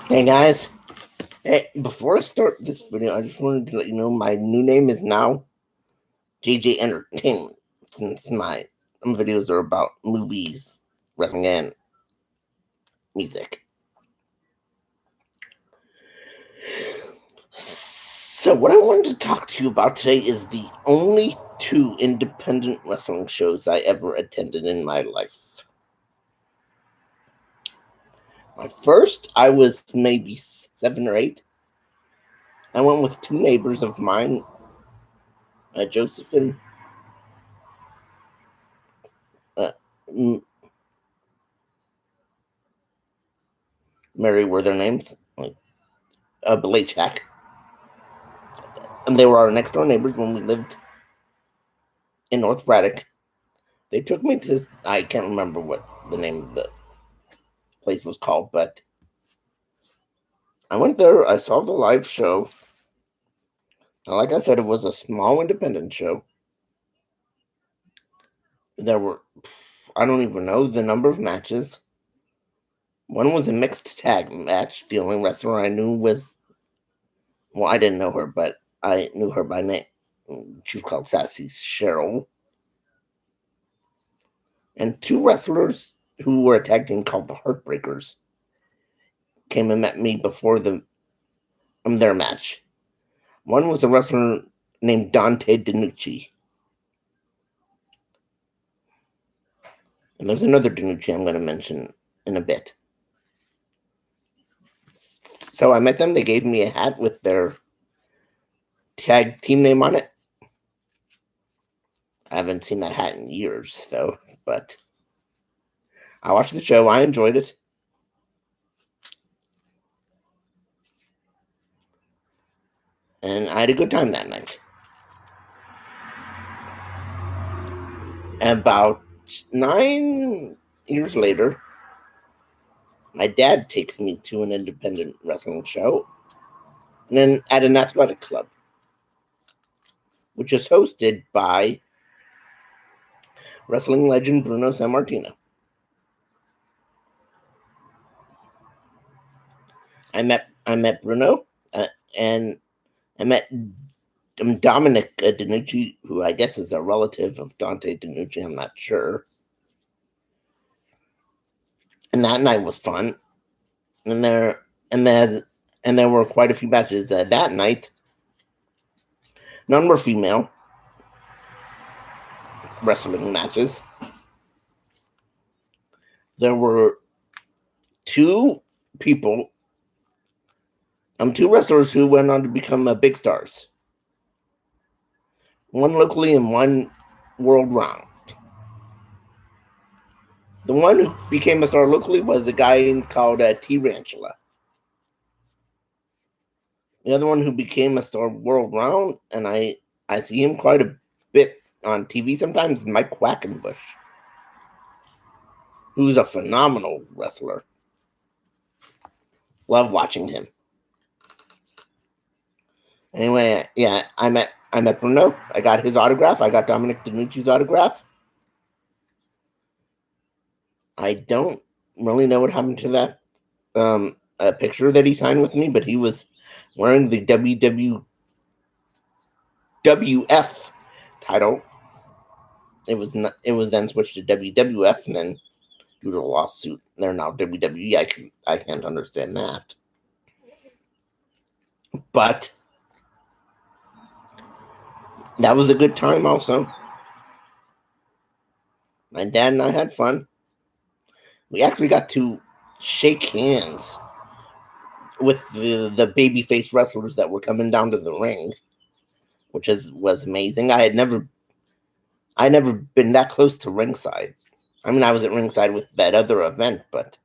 Hey guys, hey, before I start this video, I just wanted to let you know my new name is now JJ Entertainment, since my videos are about movies, wrestling, and music. So, what I wanted to talk to you about today is the only two independent wrestling shows I ever attended in my life. My first, I was maybe 7 or 8. I went with two neighbors of mine, Joseph and uh, Mary were their names, like Belachak. And they were our next door neighbors when we lived in North Braddock. They took me to, I can't remember what the name of the place was called, but I went there. I saw the live show. And like I said, it was a small independent show. There were, I don't even know the number of matches. One was a mixed tag match. The only wrestler I knew was, well, I didn't know her, but I knew her by name. She was called Sassy Cheryl. And two wrestlers who were a tag team called the Heartbreakers came and met me before their match. One was a wrestler named Dante DiNucci. And there's another DiNucci I'm going to mention in a bit. So I met them. They gave me a hat with their tag team name on it. I haven't seen that hat in years, though, but I watched the show. I enjoyed it. And I had a good time that night. About 9 years later, my dad takes me to an independent wrestling show and then at an athletic club, which is hosted by wrestling legend Bruno Sammartino. I met Bruno, and I met Dominic DiNucci, who I guess is a relative of Dante DiNucci. I'm not sure. And that night was fun. And there were quite a few matches that night. None were female wrestling matches. There were two people, two wrestlers who went on to become big stars. One locally and one world round. The one who became a star locally was a guy called T. Ranchula. The other one who became a star world round, and I see him quite a bit on TV sometimes, is Mike Quackenbush, who's a phenomenal wrestler. Love watching him. Anyway, yeah, I met Bruno. I got his autograph. I got Dominic DiNucci's autograph. I don't really know what happened to that picture that he signed with me, but he was wearing the WWF title. It was then switched to WWF, and then due to a lawsuit, they're now WWE. I can't understand that. But that was a good time also. My dad and I had fun. We actually got to shake hands with the babyface wrestlers that were coming down to the ring, which was amazing. I never been that close to ringside. I mean, I was at ringside with that other event, but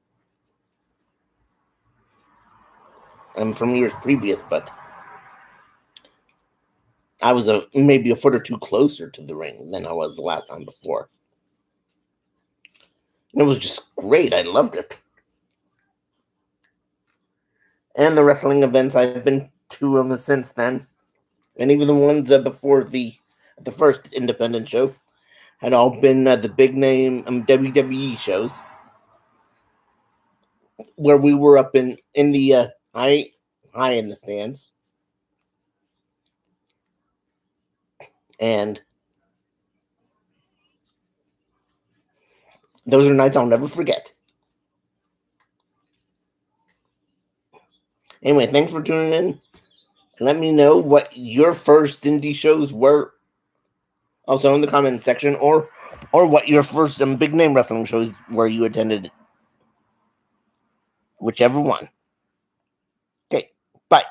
I'm from years previous, but I was maybe a foot or two closer to the ring than I was the last time before. And it was just great. I loved it. And the wrestling events I've been to them since then, and even the ones before the first independent show, had all been the big name WWE shows. where we were up in the high in the stands, and those are nights I'll never forget. Anyway, thanks for tuning in. Let me know what your first indie shows were, also in the comment section, or what your first big name wrestling shows where you attended, whichever one. Okay, bye.